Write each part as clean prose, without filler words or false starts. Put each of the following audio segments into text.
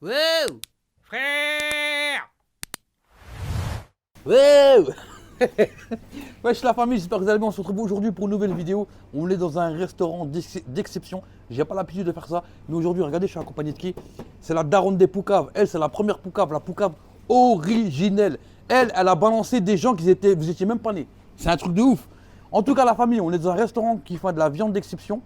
Wow! Frère! Wow. Wesh la famille, j'espère que vous allez bien. On se retrouve aujourd'hui pour une nouvelle vidéo. On est dans un restaurant d'exception. J'ai pas l'habitude de faire ça. Mais aujourd'hui, regardez, je suis accompagné de qui? C'est la daronne des poucaves. Elle, c'est la première poucave, la poucave originelle. Elle a balancé des gens vous étiez même pas nés. C'est un truc de ouf. En tout cas, la famille, on est dans un restaurant qui fait de la viande d'exception.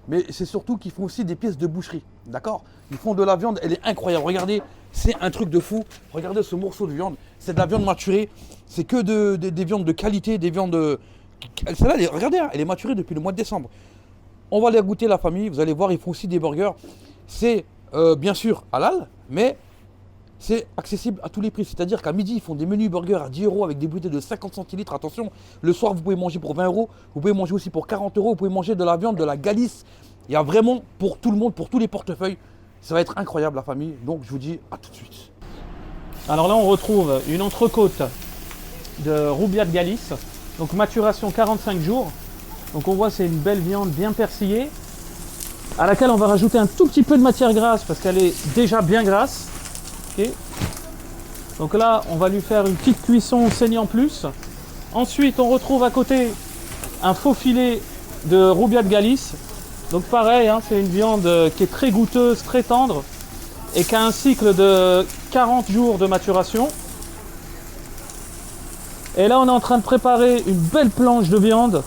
Mais c'est surtout qu'ils font aussi des pièces de boucherie. D'accord? Ils font de la viande, elle est incroyable. Regardez, c'est un truc de fou. Regardez ce morceau de viande. C'est de la viande maturée. C'est que des viandes de qualité, des viandes. Celle-là, regardez, hein, elle est maturée depuis le mois de décembre. On va les goûter, la famille. Vous allez voir, ils font aussi des burgers. C'est bien sûr halal, mais c'est accessible à tous les prix. C'est-à-dire qu'à midi, ils font des menus burgers à 10 € avec des bouteilles de 50 centilitres. Attention, le soir, vous pouvez manger pour 20 €. Vous pouvez manger aussi pour 40 €. Vous pouvez manger de la viande, de la Galice. Il y a vraiment pour tout le monde, pour tous les portefeuilles. Ça va être incroyable, la famille. Donc, je vous dis à tout de suite. Alors là, on retrouve une entrecôte de Roubiat de Galice, donc maturation 45 jours. Donc on voit c'est une belle viande bien persillée, à laquelle on va rajouter un tout petit peu de matière grasse parce qu'elle est déjà bien grasse. Okay. Donc là, on va lui faire une petite cuisson saignant plus. Ensuite, on retrouve à côté un faux filet de Roubiat de Galice. Donc pareil, hein, c'est une viande qui est très goûteuse, très tendre et qui a un cycle de 40 jours de maturation. Et là, on est en train de préparer une belle planche de viande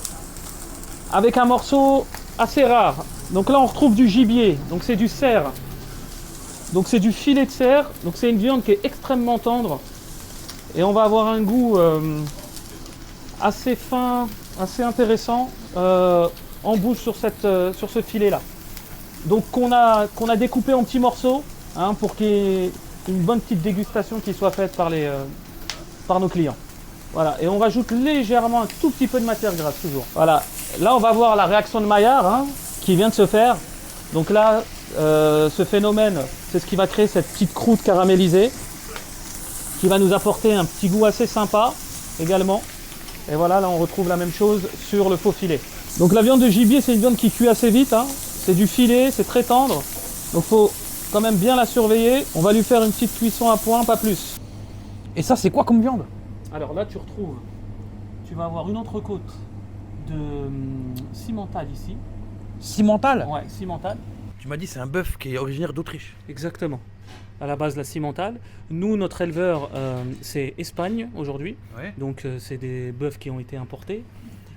avec un morceau assez rare. Donc là, on retrouve du gibier, donc c'est du cerf. Donc c'est du filet de cerf, donc c'est une viande qui est extrêmement tendre. Et on va avoir un goût assez fin, assez intéressant en bouche sur ce filet-là. Donc qu'on a découpé en petits morceaux, hein, pour qu'il y ait une bonne petite dégustation qui soit faite par nos clients. Voilà, et on rajoute légèrement un tout petit peu de matière grasse toujours. Voilà, là on va voir la réaction de Maillard, hein, qui vient de se faire. Donc là, ce phénomène, c'est ce qui va créer cette petite croûte caramélisée, qui va nous apporter un petit goût assez sympa également. Et voilà, là on retrouve la même chose sur le faux filet. Donc la viande de gibier, c'est une viande qui cuit assez vite, hein. C'est du filet, c'est très tendre, donc il faut quand même bien la surveiller. On va lui faire une petite cuisson à point, pas plus. Et ça, c'est quoi comme viande? Alors là, tu vas avoir une entrecôte de Simmental ici. Simmental? Ouais, Simmental. Tu m'as dit c'est un bœuf qui est originaire d'Autriche. Exactement. À la base, la Simmental. Nous, notre éleveur, c'est Espagne aujourd'hui. Ouais. Donc, c'est des bœufs qui ont été importés.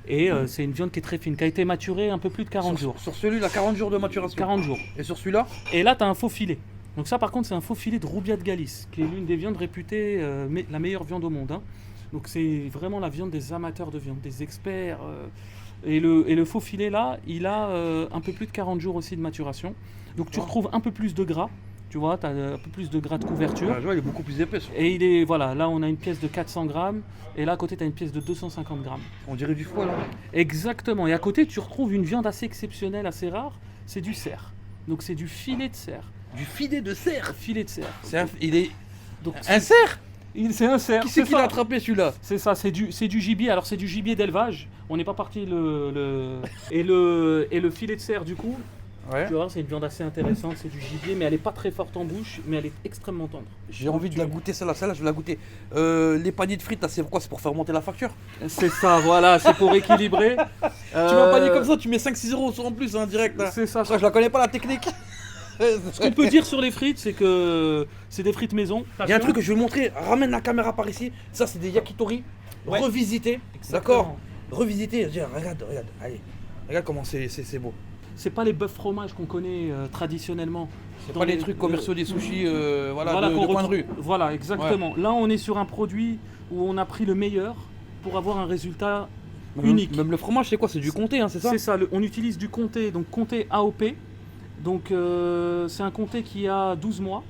Et c'est une viande qui est très fine, qui a été maturée un peu plus de 40 jours. Sur celui-là, 40 jours de maturation. 40 jours. Et sur celui-là? Et là, tu as un faux filet. Donc ça, par contre, c'est un faux filet de Roubiat de Galice, qui est l'une des viandes réputées la meilleure viande au monde, hein. Donc c'est vraiment la viande des amateurs de viande, des experts. Et le faux filet là, il a un peu plus de 40 jours aussi de maturation. Donc tu retrouves un peu plus de gras, tu vois, tu as un peu plus de gras de couverture. Ouais, je vois, il est beaucoup plus épais. Et il est, voilà, là on a une pièce de 400 grammes, et là à côté tu as une pièce de 250 grammes. On dirait du foie là. Exactement, et à côté tu retrouves une viande assez exceptionnelle, assez rare, c'est du cerf. Donc c'est du filet de cerf. Du filet de cerf. Filet de cerf. Il est. Donc, Un cerf? c'est un cerf. Qui c'est qui l'a attrapé celui-là? C'est ça, c'est du gibier. Alors c'est du gibier d'élevage. On n'est pas parti et le filet de cerf du coup. Ouais. Tu vois, c'est une viande assez intéressante. C'est du gibier, mais elle est pas très forte en bouche, mais elle est extrêmement tendre. J'ai envie de la goûter celle-là. Celle-là, je vais la goûter. Les paniers de frites, là, c'est quoi? C'est pour faire monter la facture? C'est ça, voilà, c'est pour équilibrer. Tu mets un panier comme ça, tu mets 5-6 € en plus, hein, direct là. C'est ça. Je la connais pas la technique. Ce qu'on peut dire sur les frites, c'est que c'est des frites maison. Il y a un truc que je vais vous montrer. Ramène la caméra par ici. Ça, c'est des yakitori Ouais. revisités. Exactement. D'accord? Revisités. Regarde. Allez. Regarde comment c'est beau. C'est pas les bœufs fromages qu'on connaît traditionnellement. C'est Dans pas les trucs commerciaux des sushis Voilà, de qu'on coin de retrouve- rue. Voilà, exactement. Là, on est sur un produit où on a pris le meilleur pour avoir un résultat unique. Même le fromage, c'est quoi? C'est du comté, hein, c'est ça? C'est ça, on utilise du comté, donc comté AOP. Donc c'est un comté qui a 12 mois.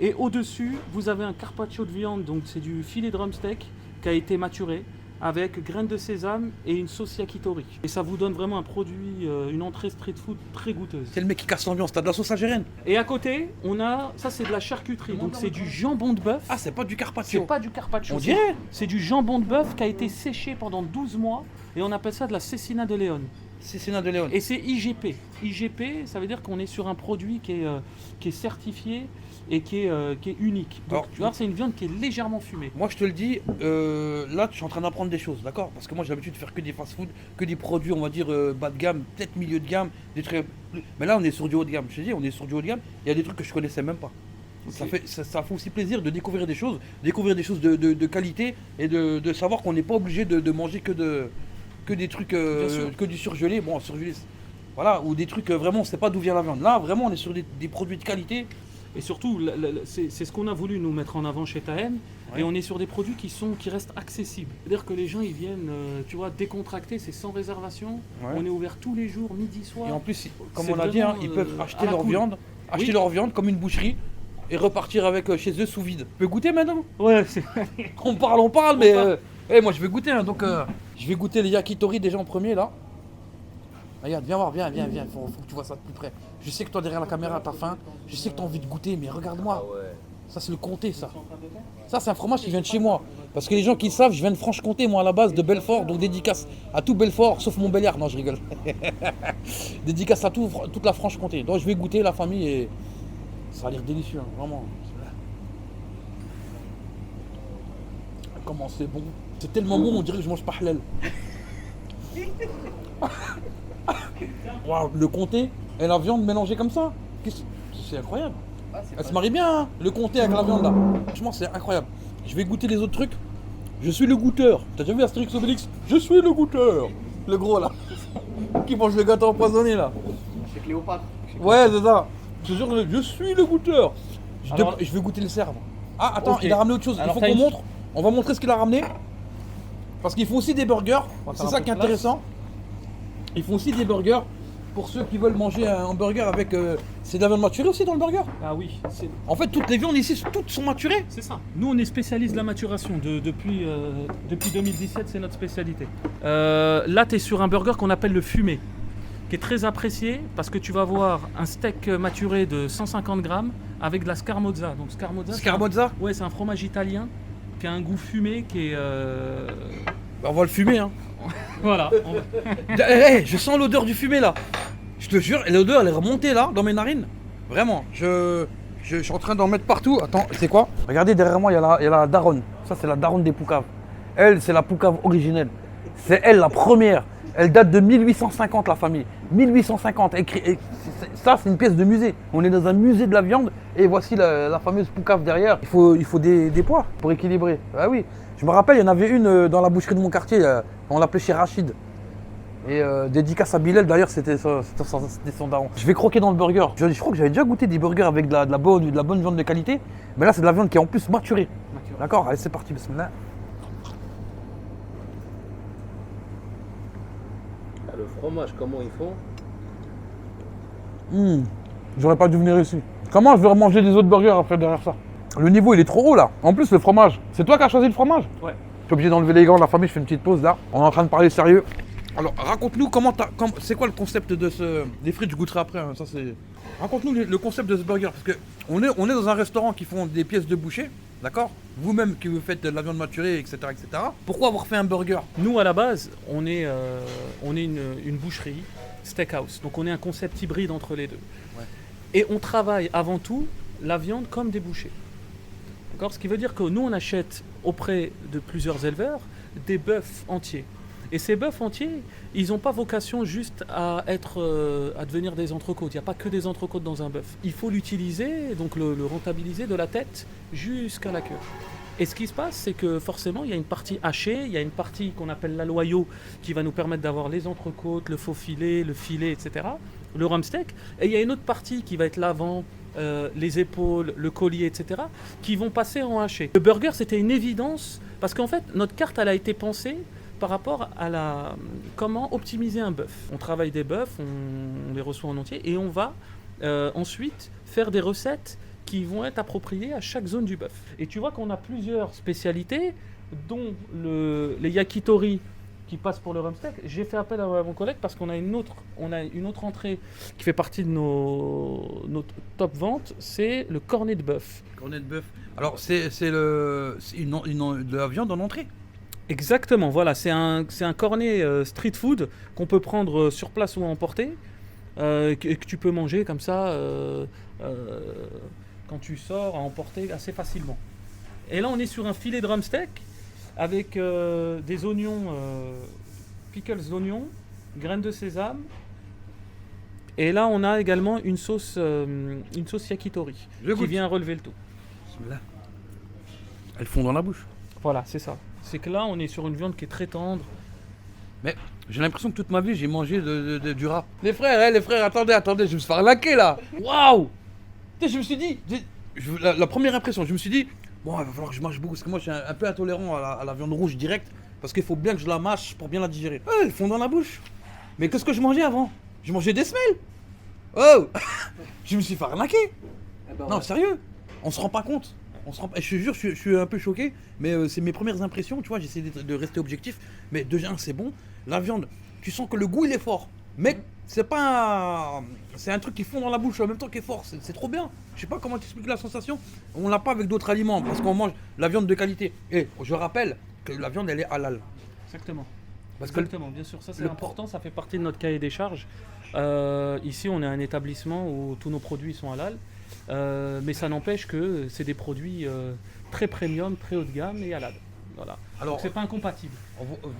Et au-dessus, vous avez un carpaccio de viande, donc c'est du filet de drumstick qui a été maturé avec graines de sésame et une sauce yakitori. Et ça vous donne vraiment un produit, une entrée street food très goûteuse. C'est le mec qui casse l'ambiance. T'as de la sauce algérienne? Et à côté, on a, ça c'est de la charcuterie, donc c'est du jambon de bœuf. Ah, c'est pas du carpaccio. C'est pas du carpaccio. On dirait. C'est du jambon de bœuf qui a été séché pendant 12 mois et on appelle ça de la cecina de Léon. C'est Sierra Leone. Et c'est IGP. IGP, ça veut dire qu'on est sur un produit qui est certifié et qui est unique. Donc, Alors, tu vois, c'est une viande qui est légèrement fumée. Moi, je te le dis, là, je suis en train d'apprendre des choses, d'accord? Parce que moi, j'ai l'habitude de faire que des fast-food, que des produits, on va dire, bas de gamme, peut-être milieu de gamme, des trucs. Mais là, on est sur du haut de gamme. Je te dis, on est sur du haut de gamme. Il y a des trucs que je connaissais même pas. Ok. Ça fait aussi plaisir de découvrir des choses de qualité et de savoir qu'on n'est pas obligé de manger que des trucs, Bien sûr. que du surgelé. Bon, surgelé, voilà, ou des trucs vraiment, on sait pas d'où vient la viande. Là, vraiment, on est sur des produits de qualité. Et surtout, c'est ce qu'on a voulu nous mettre en avant chez Tahem. Ouais. Et on est sur des produits qui restent accessibles. C'est-à-dire que les gens, ils viennent, tu vois, décontractés, c'est sans réservation. Ouais. On est ouvert tous les jours, midi, soir. Et en plus, comme C'est on a dit, hein, vraiment, ils peuvent à acheter la leur cool. viande, Oui. comme une boucherie et repartir avec chez eux sous vide. Tu peux goûter maintenant? Ouais, c'est... On parle, mais parle. moi je vais goûter. Hein, donc je vais goûter les yakitori déjà en premier là. Regarde, viens voir, viens. Faut que tu vois ça de plus près. Je sais que toi derrière la caméra t'as faim. Je sais que t'as envie de goûter, mais regarde-moi. Ça c'est le comté ça. Ça c'est un fromage qui vient de chez moi. Parce que les gens qui savent, je viens de Franche-Comté, moi à la base de Belfort, donc dédicace à tout Belfort, sauf Montbéliard. Non, je rigole. Dédicace à toute la Franche-Comté. Donc je vais goûter la famille et ça a l'air délicieux, hein, vraiment. Comment c'est bon. C'est tellement bon, on dirait que je mange pas halal. Waouh, le comté et la viande mélangée comme ça. C'est incroyable. Elle se marie bien, hein, le comté avec la viande là. Franchement, c'est incroyable. Je vais goûter les autres trucs. Je suis le goûteur. T'as déjà vu Astérix Obélix? Je suis le goûteur. Le gros là. Qui mange le gâteau empoisonné là. C'est Cléopâtre. Ouais, c'est ça. Je te jure, je suis le goûteur. Alors- Je vais goûter le cerf. Ah, attends, Ok. il a ramené autre chose. Alors, Il faut t'as qu'on une- montre. On va montrer ce qu'il a ramené. Parce qu'ils font aussi des burgers. On va C'est faire ça un qui est peu de place. intéressant. Ils font aussi des burgers. Pour ceux qui veulent manger un hamburger avec. C'est de la viande maturée aussi dans le burger. Ah oui, c'est... En fait, toutes les viandes ici, toutes sont maturées. C'est ça. Nous, on est spécialiste de la maturation. Depuis 2017, c'est notre spécialité. Là, tu es sur un burger qu'on appelle le fumé, qui est très apprécié parce que tu vas avoir un steak maturé de 150 grammes avec de la scamorza. Donc, scamorza, Scamorza. ouais, c'est un fromage italien qui a un goût fumé qui est... Bah, on va le fumer. Hein. Voilà. Je sens l'odeur du fumé là. Je te jure, l'odeur elle est remontée là dans mes narines. Vraiment. Je suis en train d'en mettre partout. Attends, c'est quoi? Regardez derrière moi, il y a la daronne. Ça, c'est la daronne des poucaves. Elle, c'est la poucave originelle. C'est elle la première. Elle date de 1850, la famille. 1850. Ça, c'est une pièce de musée. On est dans un musée de la viande. Et voici la fameuse poucave derrière. Il faut des poids pour équilibrer. Ah oui. Je me rappelle, il y en avait une dans la boucherie de mon quartier. On l'appelait chez Rachid. Et dédicace à Bilal, d'ailleurs, c'était son daron. Je vais croquer dans le burger. Je crois que j'avais déjà goûté des burgers avec de la bonne viande de qualité. Mais là, c'est de la viande qui est en plus maturée. D'accord? Allez, c'est parti, bismillah. Le fromage, comment ils font? J'aurais pas dû venir ici. Comment je vais manger des autres burgers après derrière ça? Le niveau, il est trop haut là. En plus, le fromage. C'est toi qui as choisi le fromage? Ouais. Je suis obligé d'enlever les gants de la famille, je fais une petite pause là. On est en train de parler sérieux. Alors, raconte-nous c'est quoi le concept de des frites, je goûterai après. Hein, ça, c'est... Raconte-nous le concept de ce burger. Parce que on est dans un restaurant qui font des pièces de boucher, d'accord? Vous-même qui vous faites de la viande maturée, etc., etc. Pourquoi avoir fait un burger? Nous, à la base, on est une boucherie, steakhouse. Donc, on est un concept hybride entre les deux. Ouais. Et on travaille avant tout la viande comme des bouchers. D'accord? Ce qui veut dire que nous, on achète auprès de plusieurs éleveurs des bœufs entiers. Et ces bœufs entiers, ils n'ont pas vocation juste à devenir des entrecôtes. Il n'y a pas que des entrecôtes dans un bœuf. Il faut l'utiliser, donc le rentabiliser de la tête jusqu'à la queue. Et ce qui se passe, c'est que forcément, il y a une partie hachée, il y a une partie qu'on appelle l'aloyau, qui va nous permettre d'avoir les entrecôtes, le faux filet, le filet, etc., le rump steak. Et il y a une autre partie qui va être l'avant, les épaules, le collier, etc., qui vont passer en haché. Le burger, c'était une évidence, parce qu'en fait, notre carte, elle a été pensée par rapport à comment optimiser un bœuf. On travaille des bœufs, on les reçoit en entier, et on va ensuite faire des recettes qui vont être appropriées à chaque zone du bœuf. Et tu vois qu'on a plusieurs spécialités, dont les yakitori qui passent pour le rump steak. J'ai fait appel à mon collègue parce qu'on a une autre entrée qui fait partie de nos top ventes, c'est le cornet de bœuf. Cornet de bœuf. Alors, c'est de la viande en entrée? Exactement, voilà, c'est un cornet street food qu'on peut prendre sur place ou à emporter, que tu peux manger comme ça quand tu sors à emporter assez facilement. Et là, on est sur un filet de drumsteak avec des oignons, pickles d'oignons, graines de sésame. Et là, on a également une sauce yakitori Je qui goûte. vient relever le tout. Là. Elles font dans la bouche. Voilà, c'est ça. C'est que là, on est sur une viande qui est très tendre. Mais j'ai l'impression que toute ma vie, j'ai mangé du rat. Les frères, attendez, je me suis fait arnaquer là. Waouh. Tu sais, je me suis dit, la première impression, je me suis dit, bon, il va falloir que je mange beaucoup, parce que moi, je suis un peu intolérant à la viande rouge directe, parce qu'il faut bien que je la mâche pour bien la digérer. Ouais, elles font dans la bouche. Mais qu'est-ce que je mangeais avant? Je mangeais des semelles. Oh. Je me suis fait arnaquer. Non, sérieux, on se rend pas compte. Je te jure, je suis un peu choqué, mais c'est mes premières impressions, tu vois, j'essaie de rester objectif. Mais déjà, c'est bon. La viande, tu sens que le goût, il est fort. Mais c'est pas c'est un truc qui fond dans la bouche en même temps qui est fort. C'est trop bien. Je sais pas comment t'expliquer la sensation. On l'a pas avec d'autres aliments, parce qu'on mange la viande de qualité. Et je rappelle que la viande, elle est halal. Exactement. Parce que Exactement, bien sûr, ça c'est le- important, ça fait partie de notre cahier des charges. Ici, on est un établissement où tous nos produits sont halal, mais ça n'empêche que c'est des produits très premium, très haut de gamme et halal. Voilà. Alors, Donc c'est pas incompatible.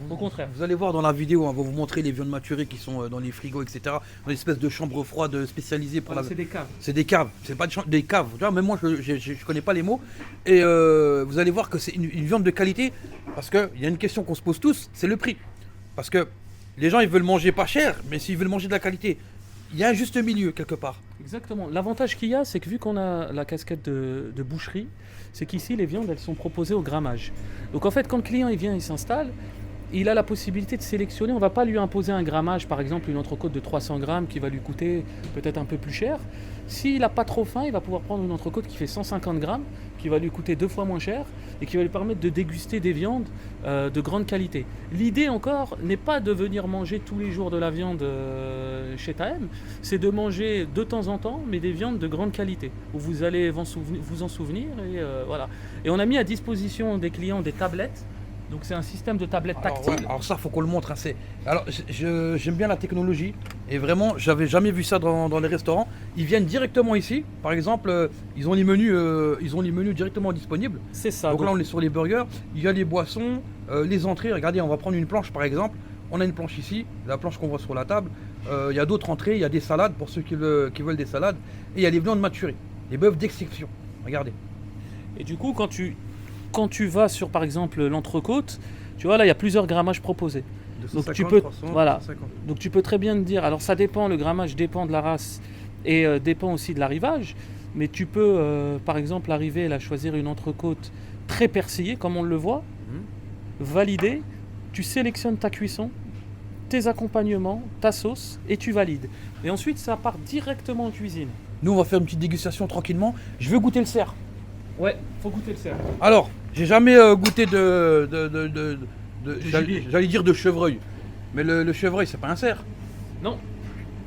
Au contraire. Vous allez voir dans la vidéo, on va vous montrer les viandes maturées qui sont dans les frigos, etc. Dans l'espèce de chambre froide spécialisée pour Voilà, c'est des caves. C'est des caves, c'est pas des caves. Tu vois, même moi, je connais pas les mots. Et vous allez voir que c'est une viande de qualité, parce qu'il y a une question qu'on se pose tous, c'est le prix. Parce que les gens, ils veulent manger pas cher, mais s'ils veulent manger de la qualité, il y a un juste milieu quelque part. Exactement. L'avantage qu'il y a, c'est que vu qu'on a la casquette de boucherie, c'est qu'ici, les viandes, elles sont proposées au grammage. Donc en fait, quand le client il vient, il s'installe, il a la possibilité de sélectionner. On ne va pas lui imposer un grammage, par exemple une entrecôte de 300 grammes qui va lui coûter peut-être un peu plus cher. S'il n'a pas trop faim, il va pouvoir prendre une entrecôte qui fait 150 grammes, qui va lui coûter 2 fois moins cher et qui va lui permettre de déguster des viandes de grande qualité. L'idée encore n'est pas de venir manger tous les jours de la viande chez Tahem, c'est de manger de temps en temps, mais des viandes de grande qualité, où vous allez vous en souvenir. Et, voilà. Et on a mis à disposition des clients des tablettes. Donc c'est un système de tablettes tactile. Alors ça, faut qu'on le montre. Hein, alors j'aime bien la technologie et vraiment, j'avais jamais vu ça dans les restaurants. Ils viennent directement ici. Par exemple, ils ont les menus directement disponibles. C'est ça. Donc là, on est sur les burgers. Il y a les boissons, les entrées. Regardez, on va prendre une planche par exemple. On a une planche ici, la planche qu'on voit sur la table. Il y a d'autres entrées. Il y a des salades pour ceux qui veulent des salades. Et il y a les viandes maturées, les bœufs d'exception. Regardez. Et du coup, quand tu vas sur par exemple l'entrecôte, tu vois là il y a plusieurs grammages proposés. 250, Donc tu peux 300, voilà. 250. Donc tu peux très bien te dire, alors ça dépend, le grammage dépend de la race et dépend aussi de l'arrivage, mais tu peux par exemple arriver à choisir une entrecôte très persillée comme on le voit, valider, tu sélectionnes ta cuisson, tes accompagnements, ta sauce et tu valides. Et ensuite ça part directement en cuisine. Nous, on va faire une petite dégustation tranquillement. Je veux goûter le cerf. Ouais, faut goûter le cerf. Alors, j'ai jamais goûté gibier. j'allais dire de chevreuil. Mais le chevreuil, c'est pas un cerf. Non,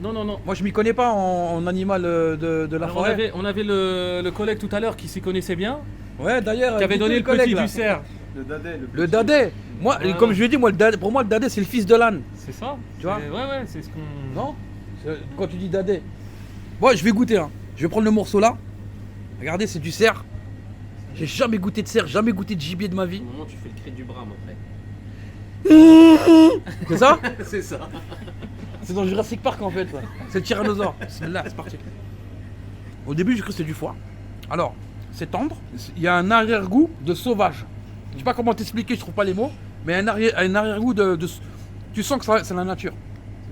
non, non, non. Moi, je m'y connais pas en animal de la Alors, forêt. on avait le collègue tout à l'heure qui s'y connaissait bien, Ouais, d'ailleurs. qui avait dites-le, donné le collègue, petit là. du cerf. Le dadais, Le dadais. Moi, Voilà. comme je lui ai dit, pour moi, le dadais, c'est le fils de l'âne. C'est ça. Tu vois Ouais, c'est ce qu'on. Non Quand tu dis dadais. Bon, je vais goûter. Hein. Je vais prendre le morceau là. Regardez, c'est du cerf. J'ai jamais goûté de cerf, jamais goûté de gibier de ma vie. Au moment où tu fais le cri du brame après. C'est ça? C'est ça. C'est dans Jurassic Park en fait. Ça. C'est le tyrannosaure. Là, c'est parti. Au début, j'ai cru que c'était du foie. Alors, c'est tendre. Il y a un arrière-goût de sauvage. Je sais pas comment t'expliquer, je trouve pas les mots. Mais un arrière-goût de. Tu sens que c'est la nature.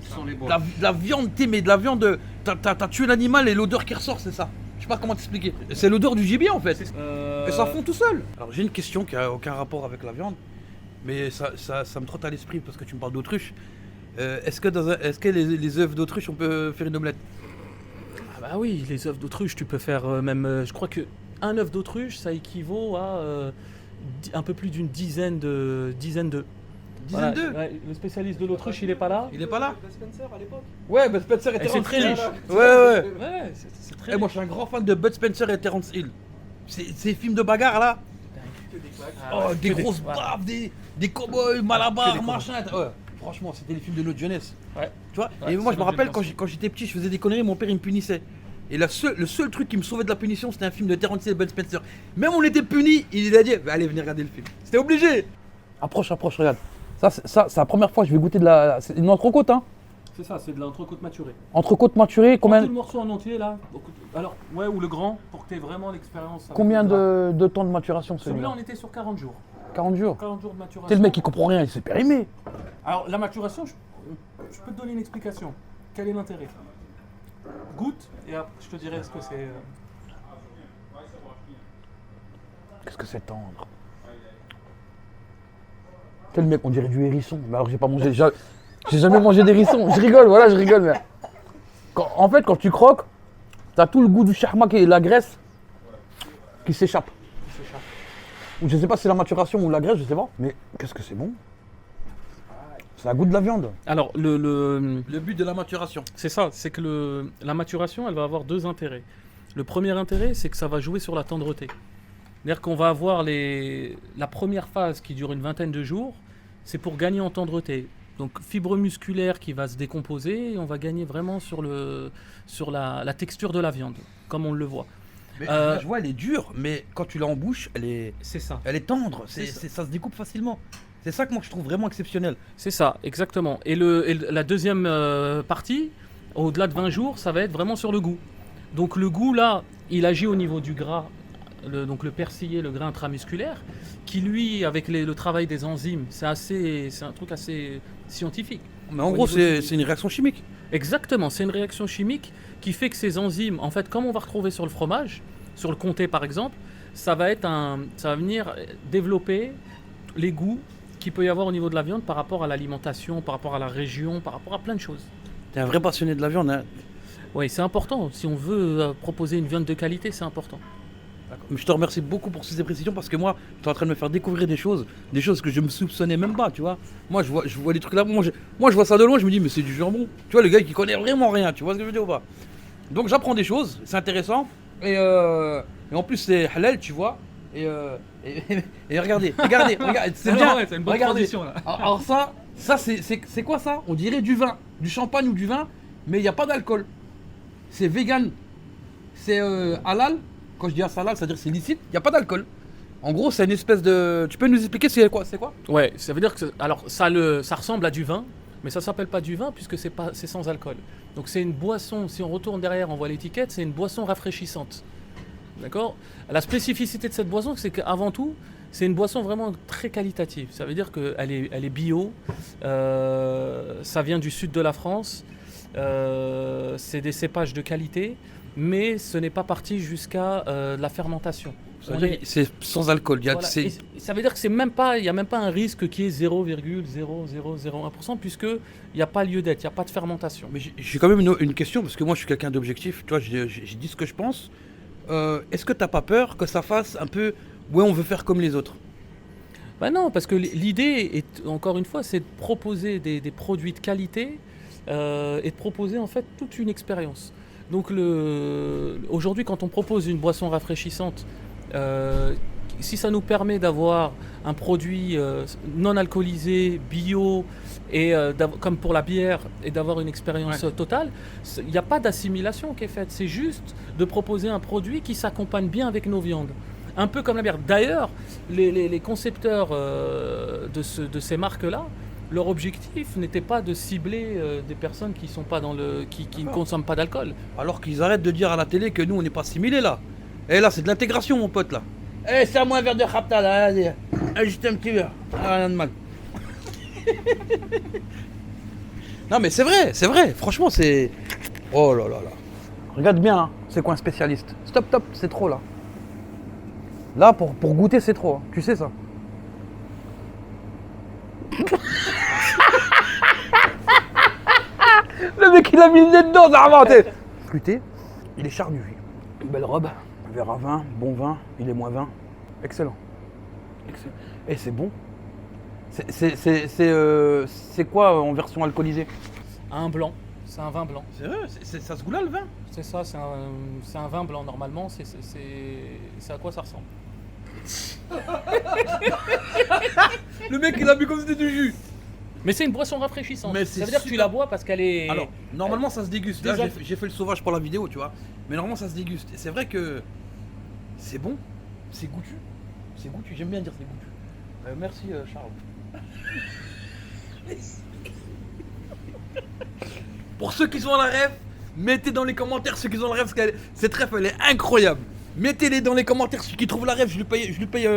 Ce sont les bois. La viande, mais de la viande. T'as tué l'animal et l'odeur qui ressort, c'est ça. Je sais pas comment t'expliquer. C'est l'odeur du gibier en fait. Et ça fond tout seul. Alors j'ai une question qui a aucun rapport avec la viande, mais ça me trotte à l'esprit parce que tu me parles d'autruche. Est-ce que les œufs d'autruche on peut faire une omelette? Ah bah oui, les œufs d'autruche, tu peux faire je crois que un œuf d'autruche, ça équivaut à un peu plus d'une dizaine d'œufs. Dizaine d'œufs. Ouais, le spécialiste de l'autruche, il est pas là. Il est pas là? Bud Spencer à l'époque. Ouais, Bud Spencer et Et c'est Terence très Hill. riche. Ouais, ouais. Ouais, c'est très. Et moi je suis un grand fan de Bud Spencer et Terence Hill. Ces films de bagarre là. Oh, des que grosses voilà. baves, des cow-boys, malabars, Que des machin. Ouais, franchement, c'était les films de notre jeunesse. Ouais. Tu vois. Ouais, Et moi, c'est je me notre rappelle génération. quand j'étais petit, je faisais des conneries, mon père il me punissait. Et le seul truc qui me sauvait de la punition, c'était un film de Terence Hill et Bud Spencer. Même on était punis, il a dit bah, allez, venez regarder le film. C'était obligé. Approche, regarde. Ça, c'est la première fois que je vais goûter de la. C'est une entrecôte, hein. C'est ça, c'est de l'entrecôte maturée. Entrecôte maturée, Combien combien, le morceau en entier là. Alors, ouais, ou le grand, pour que tu aies vraiment l'expérience. avec combien le gras. de temps de maturation Celui-là, celui-là on était sur 40 jours. 40 jours. 40 jours de maturation. T'es le mec qui comprend rien, il s'est périmé. Alors, la maturation, je peux te donner une explication. Quel est l'intérêt? Goûte, et après, je te dirai ce que c'est. Qu'est-ce que c'est tendre. Quel mec, on dirait du hérisson. Mais alors j'ai pas mangé. J'ai jamais mangé d'hérisson. Je rigole, voilà, je rigole. Mais... en fait, quand tu croques, t'as tout le goût du charma et la graisse qui s'échappe. Ou je sais pas si c'est la maturation ou la graisse, je sais pas. Mais qu'est-ce que c'est bon. Ça a goût de la viande. Alors, Le but de la maturation. c'est ça, c'est que la maturation, elle va avoir deux intérêts. Le premier intérêt, c'est que ça va jouer sur la tendreté. C'est-à-dire qu'on va avoir la première phase qui dure une vingtaine de jours, c'est pour gagner en tendreté. Donc fibre musculaire qui va se décomposer et on va gagner vraiment sur la texture de la viande, comme on le voit. Mais là, je vois, elle est dure, mais quand tu l'as en bouche, elle est C'est ça. tendre. C'est ça. Ça se découpe facilement. C'est ça que moi je trouve vraiment exceptionnel. C'est ça, exactement. Et la deuxième partie, au-delà de 20 jours, ça va être vraiment sur le goût. Donc le goût, là, il agit au niveau du gras, donc le persillé, le gras intramusculaire, qui lui, avec le travail des enzymes, c'est un truc assez scientifique. Mais en Au gros, niveau du- c'est une réaction chimique. Exactement, c'est une réaction chimique qui fait que ces enzymes, en fait, comme on va retrouver sur le fromage, sur le comté par exemple, ça va venir développer les goûts qu'il peut y avoir au niveau de la viande par rapport à l'alimentation, par rapport à la région, par rapport à plein de choses. T'es un vrai passionné de la viande, hein. Oui, c'est important. Si on veut proposer une viande de qualité, c'est important. Mais je te remercie beaucoup pour ces précisions parce que moi, tu es en train de me faire découvrir des choses que je me soupçonnais même pas, tu vois. Moi, je vois des trucs là. Moi, je vois ça de loin, je me dis, mais c'est du jambon. Tu vois, le gars qui connaît vraiment rien, tu vois ce que je veux dire ou pas. Donc, j'apprends des choses, c'est intéressant. Et en plus, c'est halal, tu vois. Et regardez, c'est bien. Ouais, c'est une bonne regardez. transition, là. Alors ça c'est quoi ça? On dirait du vin, du champagne ou du vin, mais il n'y a pas d'alcool. C'est vegan, c'est halal. Quand je dis halal, c'est-à-dire c'est licite, il n'y a pas d'alcool. En gros, c'est une espèce de... Tu peux nous expliquer c'est quoi? Ouais, ça veut dire que alors ça ressemble à du vin, mais ça s'appelle pas du vin puisque c'est sans alcool. Donc c'est une boisson. Si on retourne derrière, on voit l'étiquette, c'est une boisson rafraîchissante. D'accord? La spécificité de cette boisson, c'est qu'avant tout, c'est une boisson vraiment très qualitative. Ça veut dire qu'elle est bio, ça vient du sud de la France, c'est des cépages de qualité, mais ce n'est pas parti jusqu'à la fermentation. C'est sans alcool. Voilà. Et ça veut dire que il n'y a même pas un risque qui est 0,0001% puisque il n'y a pas lieu d'être, il n'y a pas de fermentation. Mais j'ai quand même une question, parce que moi je suis quelqu'un d'objectif, tu vois, j'ai dit ce que je pense. Est-ce que t'as pas peur que ça fasse un peu... Ouais, on veut faire comme les autres? Ben non, parce que l'idée, est, encore une fois, c'est de proposer des produits de qualité et de proposer en fait toute une expérience. Donc aujourd'hui, quand on propose une boisson rafraîchissante, si ça nous permet d'avoir un produit non alcoolisé, bio, et comme pour la bière, et d'avoir une expérience totale, il n'y a pas d'assimilation qui est faite. C'est juste de proposer un produit qui s'accompagne bien avec nos viandes. Un peu comme la bière. D'ailleurs, les concepteurs de ces marques-là, leur objectif n'était pas de cibler des personnes qui ne consomment pas d'alcool. Alors qu'ils arrêtent de dire à la télé que nous on n'est pas assimilés là. Et là c'est de l'intégration mon pote là. Eh c'est à moi un verre de Khabta là, allez. Juste un petit verre. Rien de mal. Non mais c'est vrai, franchement c'est... Oh là là là. Regarde bien, hein. C'est quoi un spécialiste? Stop, c'est trop là. Là pour goûter c'est trop, hein. Tu sais ça. Le mec il a mis le nez dedans, ça a inventé. Fruité, il est charnu. Une belle robe, un verre à vin, bon vin, il est moins vin. Excellent. Et c'est bon. C'est quoi en version alcoolisée? Un blanc, c'est un vin blanc. C'est vrai, ça se goûte là le vin? C'est ça, c'est un vin blanc normalement, c'est à quoi ça ressemble. Le mec il a bu comme c'était du jus. Mais c'est une boisson rafraîchissante. Mais c'est ça veut dire que tu super. la bois parce qu'elle est. Alors, normalement ça se déguste. Là, Déjà- j'ai fait le sauvage pour la vidéo, tu vois. Mais normalement ça se déguste. Et c'est vrai que c'est bon, c'est goûtu. C'est goûtu, j'aime bien dire c'est goûtu. Merci Charles. Pour ceux qui sont à la rêve, mettez dans les commentaires ceux qui ont la rêve, parce que cette rêve elle est incroyable. Mettez-les dans les commentaires, ceux qui trouvent la rêve, je lui paye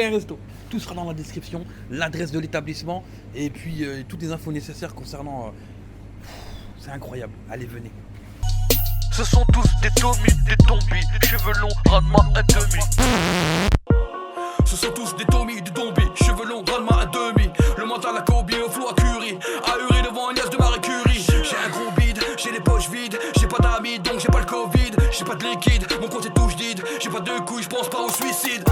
un resto. Tout sera dans la description, l'adresse de l'établissement et puis toutes les infos nécessaires concernant. C'est incroyable, allez venez. Ce sont tous des tomis, des tombis, cheveux longs, rendement à demi. Ce sont tous des tomis, des tombis, cheveux longs, rendement à demi. Le mental à Kobe, au flot à Curie, ahuri devant Agnès de Marie Curie. J'ai un gros bide, j'ai les poches vides, j'ai pas d'amis donc j'ai pas le Covid. J'ai pas de liquide, mon compte est touche vide, j'ai pas de couilles, je pense pas au suicide.